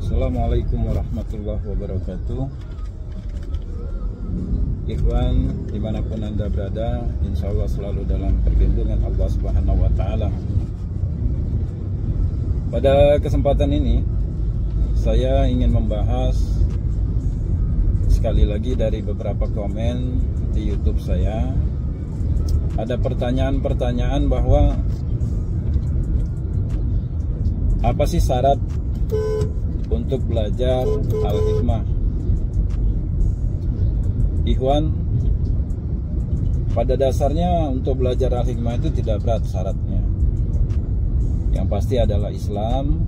Assalamualaikum warahmatullahi wabarakatuh. Ikhwan, dimanapun Anda berada, insya Allah selalu dalam perlindungan Allah Subhanahu wa Ta'ala. Pada kesempatan ini, saya ingin membahas sekali lagi dari beberapa komen di YouTube saya. Ada pertanyaan-pertanyaan bahwa apa sih syarat untuk belajar Al-Hikmah? Ikhwan, pada dasarnya untuk belajar Al-Hikmah itu tidak berat syaratnya. Yang pasti adalah Islam.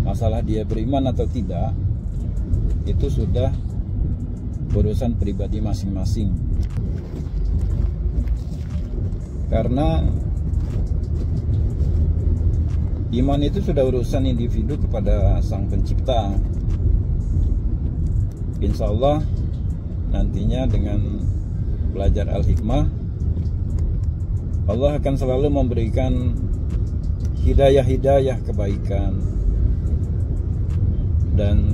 Masalah dia beriman atau tidak, itu sudah urusan pribadi masing-masing. Karena iman itu sudah urusan individu kepada Sang Pencipta. Insya Allah nantinya dengan belajar Al-Hikmah, Allah akan selalu memberikan hidayah-hidayah kebaikan dan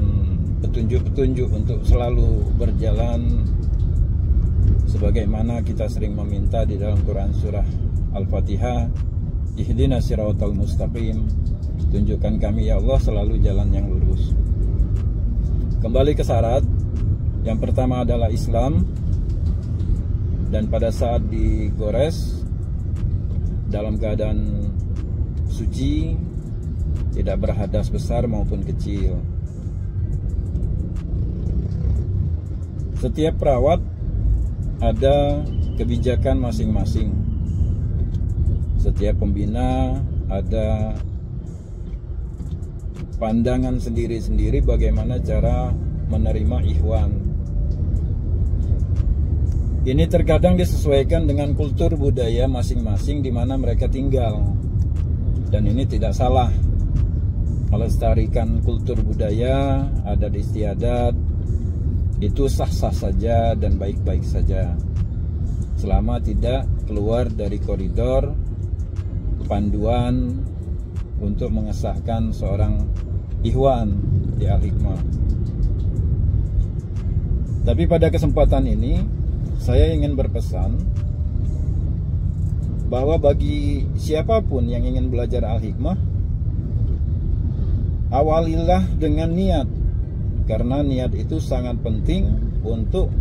petunjuk-petunjuk untuk selalu berjalan sebagaimana kita sering meminta di dalam Quran surah Al-Fatihah, Ihdinas siratal mustaqim, tunjukkan kami ya Allah selalu jalan yang lurus. Kembali ke syarat, yang pertama adalah Islam, dan pada saat digores dalam keadaan suci, tidak berhadas besar maupun kecil. Setiap perawat ada kebijakan masing-masing. Setiap pembina ada pandangan sendiri-sendiri bagaimana cara menerima ikhwan. Ini terkadang disesuaikan dengan kultur budaya masing-masing di mana mereka tinggal. Dan ini tidak salah. Melestarikan kultur budaya, adat istiadat, itu sah-sah saja dan baik-baik saja, selama tidak keluar dari koridor panduan untuk mengesahkan seorang ikhwan di Al-Hikmah. Tapi pada kesempatan ini saya ingin berpesan bahwa bagi siapapun yang ingin belajar Al-Hikmah, awalilah dengan niat, karena niat itu sangat penting untuk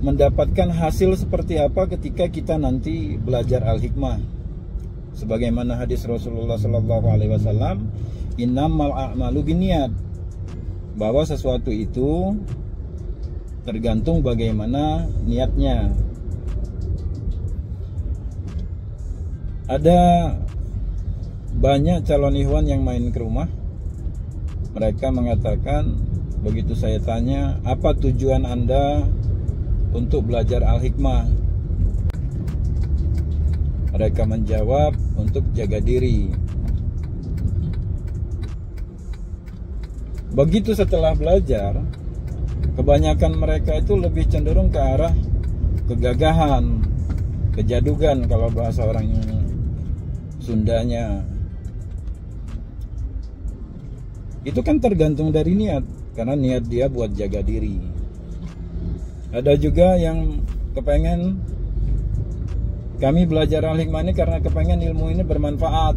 mendapatkan hasil seperti apa ketika kita nanti belajar Al-Hikmah. Sebagaimana hadis Rasulullah SAW, innamal a'malu binniyat, bahwa sesuatu itu tergantung bagaimana niatnya. Ada banyak calon ikhwan yang main ke rumah. Mereka mengatakan, begitu saya tanya, apa tujuan Anda untuk belajar Al-Hikmah? Mereka menjawab, untuk jaga diri. Begitu setelah belajar, kebanyakan mereka itu lebih cenderung ke arah kegagahan, kejadugan kalau bahasa orang Sundanya. Itu kan tergantung dari niat, karena niat dia buat jaga diri. Ada juga yang kepengen, kami belajar Al-Hikmah ini karena kepengen ilmu ini bermanfaat.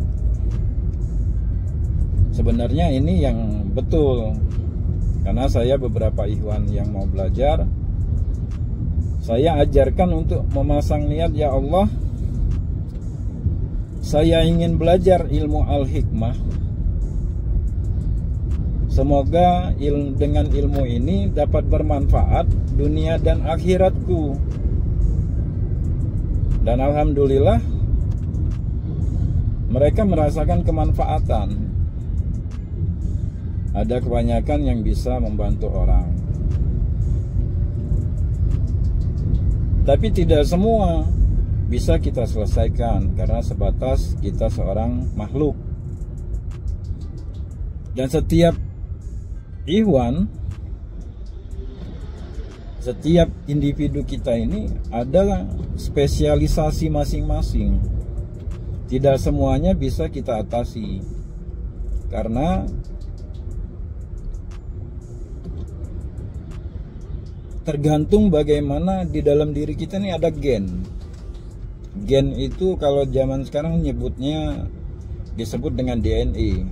Sebenarnya ini yang betul, karena saya beberapa ikhwan yang mau belajar, saya ajarkan untuk memasang niat, ya Allah, saya ingin belajar ilmu Al-Hikmah. Semoga dengan ilmu ini dapat bermanfaat dunia dan akhiratku. Dan alhamdulillah mereka merasakan kemanfaatan. Ada kebanyakan yang bisa membantu orang. Tapi tidak semua bisa kita selesaikan, karena sebatas kita seorang makhluk. Dan setiap ikhwan, setiap individu kita ini ada spesialisasi masing-masing. Tidak semuanya bisa kita atasi, karena tergantung bagaimana di dalam diri kita ini ada gen. Gen itu kalau zaman sekarang nyebutnya disebut dengan DNA.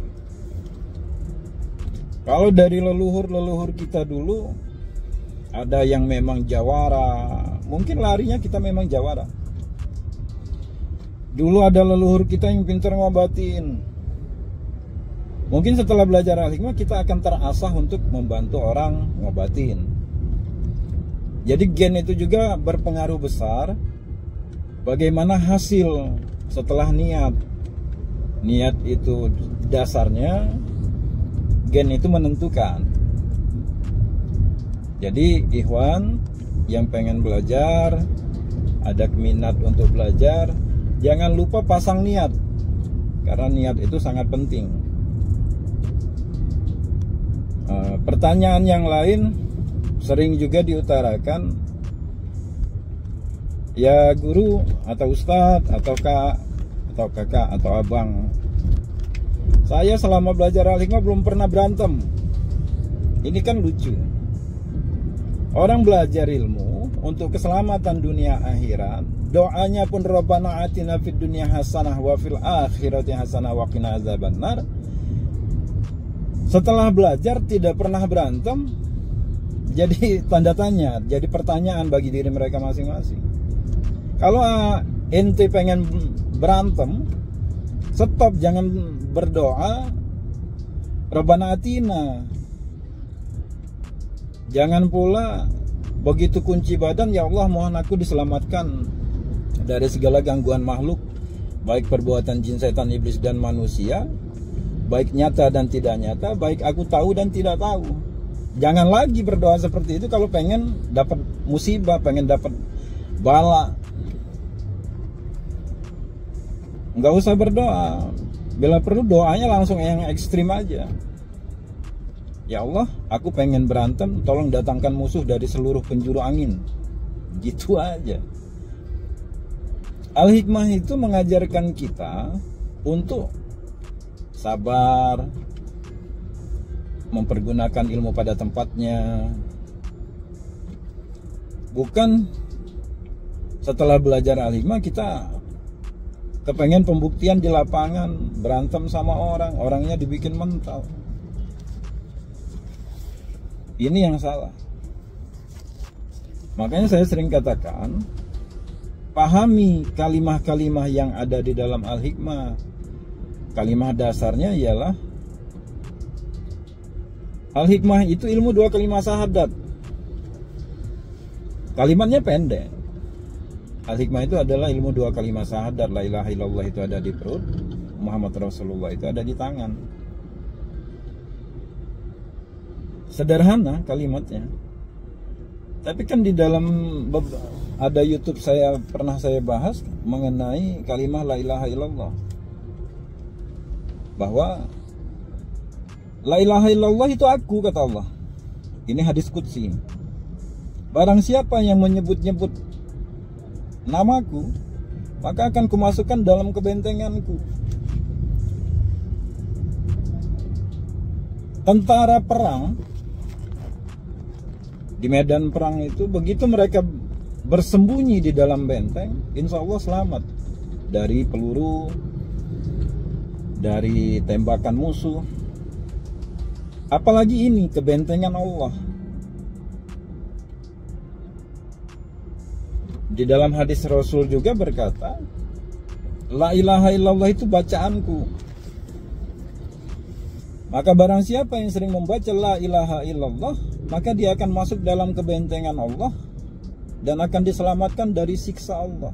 Kalau dari leluhur kita dulu, ada yang memang jawara, mungkin larinya kita memang jawara. Dulu ada leluhur kita yang pintar ngobatin. Mungkin setelah belajar al-hikmah kita akan terasah untuk membantu orang ngobatin. Jadi gen itu juga berpengaruh besar bagaimana hasil setelah niat. Niat itu dasarnya, gen itu menentukan. Jadi ikhwan yang pengen belajar, ada minat untuk belajar, jangan lupa pasang niat, karena niat itu sangat penting. Pertanyaan yang lain sering juga diutarakan, ya guru atau ustadz atau kak atau kakak atau abang, saya selama belajar al-hikmah belum pernah berantem. Ini kan lucu. Orang belajar ilmu untuk keselamatan dunia akhirat, doanya pun Rabbana atina fid dunya hasanah wa fil akhirati hasanah wa qina azabannar. Setelah belajar tidak pernah berantem, jadi tanda tanya, jadi pertanyaan bagi diri mereka masing-masing. Kalau ente pengen berantem, stop, jangan berdoa Rabbana atina. Jangan pula begitu kunci badan, ya Allah mohon aku diselamatkan dari segala gangguan makhluk, baik perbuatan jin, setan, iblis dan manusia, baik nyata dan tidak nyata, baik aku tahu dan tidak tahu. Jangan lagi berdoa seperti itu kalau pengen dapat musibah, pengen dapat bala. Nggak usah berdoa. Bila perlu doanya langsung yang ekstrim aja. Ya Allah, aku pengen berantem, tolong datangkan musuh dari seluruh penjuru angin. Gitu aja. Al-hikmah itu mengajarkan kita untuk sabar, mempergunakan ilmu pada tempatnya. Bukan setelah belajar al-hikmah kita kepengen pembuktian di lapangan, berantem sama orang, orangnya dibikin mental. Ini yang salah. Makanya saya sering katakan, pahami kalimah-kalimah yang ada di dalam al-hikmah. Kalimah dasarnya ialah al-hikmah itu ilmu 2 kalimat syahadat. Kalimatnya pendek. Al-hikmah itu adalah ilmu 2 kalimat syahadat. La ilaha illallah itu ada di perut, Muhammad Rasulullah itu ada di tangan. Sederhana kalimatnya. Tapi kan di dalam ada YouTube pernah saya bahas mengenai kalimat la ilaha illallah. Bahwa la ilaha illallah itu aku, kata Allah. Ini hadis qudsi. Barang siapa yang menyebut-nyebut namaku, maka akan kumasukkan dalam kebentenganku. Tentara perang di medan perang itu, begitu mereka bersembunyi di dalam benteng, insya Allah selamat dari peluru, dari tembakan musuh. Apalagi ini kebentengan Allah. Di dalam hadis Rasul juga berkata, la ilaha illallah itu bacaanku. Maka barang siapa yang sering membaca la ilaha illallah, maka dia akan masuk dalam kebentengan Allah dan akan diselamatkan dari siksa Allah.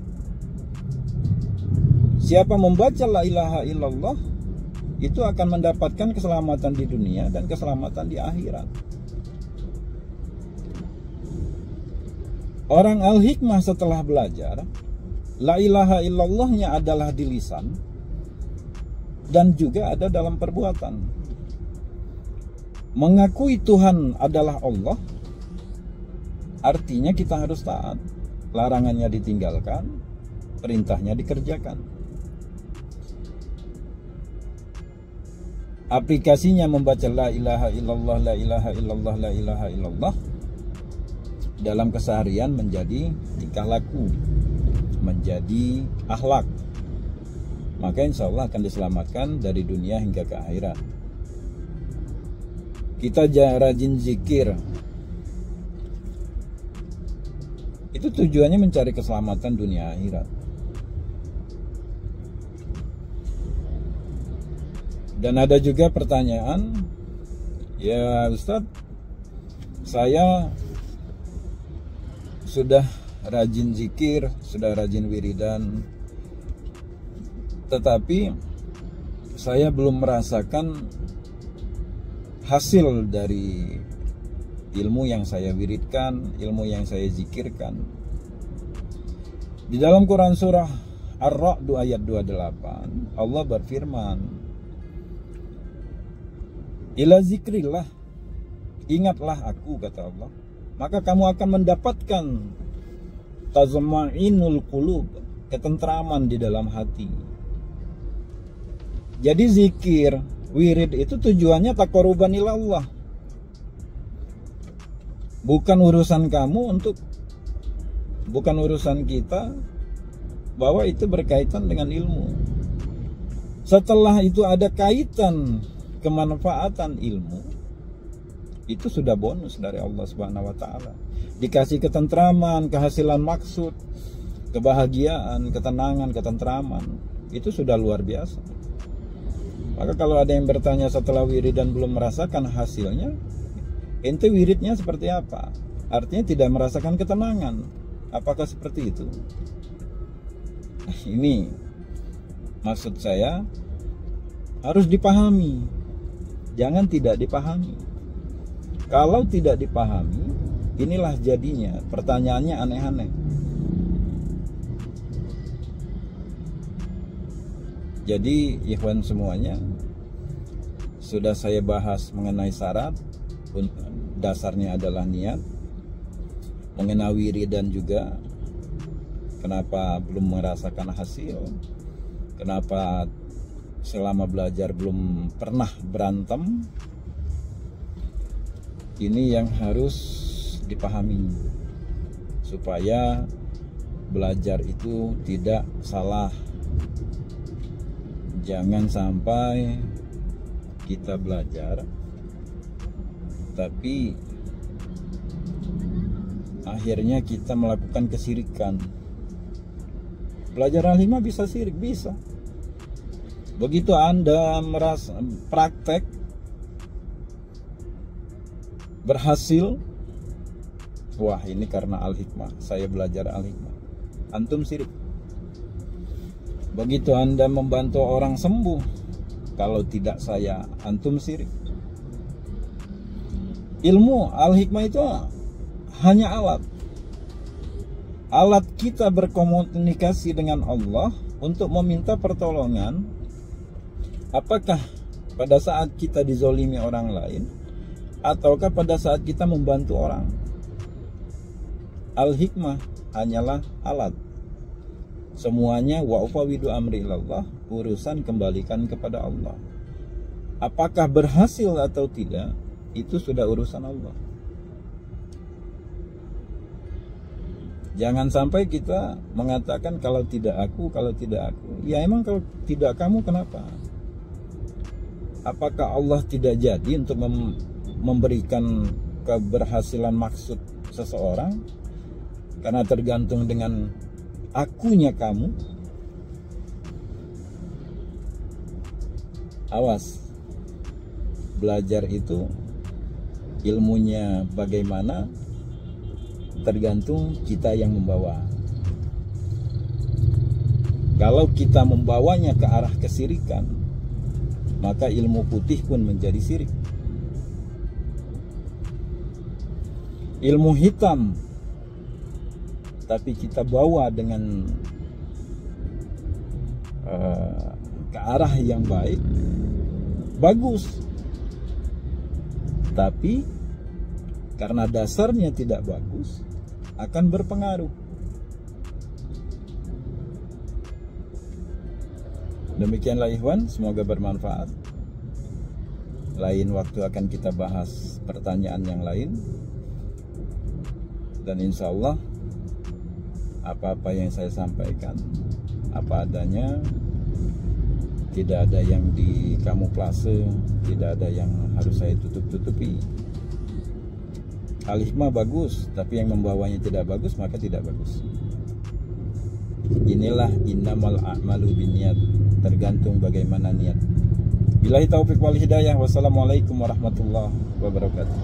Siapa membaca la ilaha illallah, itu akan mendapatkan keselamatan di dunia dan keselamatan di akhirat. Orang al-hikmah setelah belajar, la ilaha illallahnya adalah di lisan dan juga ada dalam perbuatan. Mengakui Tuhan adalah Allah, artinya kita harus taat. Larangannya ditinggalkan, perintahnya dikerjakan. Aplikasinya membaca la ilaha illallah, la ilaha illallah, la ilaha illallah. dalam keseharian menjadi tingkah laku, menjadi akhlak, maka insya Allah akan diselamatkan dari dunia hingga ke akhirat. Kita rajin zikir, itu tujuannya mencari keselamatan dunia akhirat. Dan ada juga pertanyaan, ya Ustadz, saya sudah rajin zikir, sudah rajin wiridan, tetapi saya belum merasakan hasil dari ilmu yang saya wiridkan, ilmu yang saya zikirkan. Di dalam Quran surah Ar-Ra'd ayat 28, Allah berfirman, "Ila zikrillah, ingatlah aku," kata Allah, "maka kamu akan mendapatkan tazma'inul qulub, ketentraman di dalam hati." Jadi zikir, wirid itu tujuannya taqarruban ila Allah. Bukan urusan kamu bukan urusan kita, bahwa itu berkaitan dengan ilmu. Setelah itu ada kaitan kemanfaatan ilmu, itu sudah bonus dari Allah Subhanahu wa taala. Dikasih ketentraman, kehasilan maksud, kebahagiaan, ketenangan, ketentraman, itu sudah luar biasa. Maka kalau ada yang bertanya setelah wirid dan belum merasakan hasilnya, ente wiridnya seperti apa? Artinya tidak merasakan ketenangan. Apakah seperti itu? Ini maksud saya harus dipahami. Jangan tidak dipahami. Kalau tidak dipahami, inilah jadinya pertanyaannya aneh-aneh. Jadi ikhwan semuanya, sudah saya bahas mengenai syarat. Dasarnya adalah niat. Mengenai wiridan juga, kenapa belum merasakan hasil, kenapa selama belajar belum pernah berantem, ini yang harus dipahami supaya belajar itu tidak salah. Jangan sampai kita belajar tapi akhirnya kita melakukan kesirikan. Belajar al-hikmah bisa sirik, bisa. Begitu Anda merasa praktek berhasil, wah ini karena al-hikmah, saya belajar al-hikmah, antum sirik. Begitu Anda membantu orang sembuh, kalau tidak saya, antum sirik. Ilmu al-hikmah itu hanya alat kita berkomunikasi dengan Allah untuk meminta pertolongan. Apakah pada saat kita dizolimi orang lain, ataukah pada saat kita membantu orang. Al-hikmah hanyalah alat. Semuanya wa ufawidu amri ilallah, urusan kembalikan kepada Allah. Apakah berhasil atau tidak, itu sudah urusan Allah. Jangan sampai kita mengatakan kalau tidak aku. Ya emang kalau tidak kamu kenapa? Apakah Allah tidak jadi untuk memberikan keberhasilan maksud seseorang karena tergantung dengan akunya kamu? Awas, belajar itu ilmunya bagaimana tergantung kita yang membawa. Kalau kita membawanya ke arah kesirikan, maka ilmu putih pun menjadi sirik. Ilmu hitam tapi kita bawa dengan ke arah yang baik, bagus. Tapi karena dasarnya tidak bagus, akan berpengaruh. Demikianlah ikhwan, semoga bermanfaat. Lain waktu akan kita bahas pertanyaan yang lain. Dan insya Allah apa-apa yang saya sampaikan apa adanya, tidak ada yang dikamuflase, tidak ada yang harus saya tutup-tutupi. Al-hikmah bagus, tapi yang membawanya tidak bagus, maka tidak bagus. Inilah innamal a'malu binniyat, tergantung bagaimana niat. Billahi taufiq wal hidayah. Wassalamualaikum warahmatullahi wabarakatuh.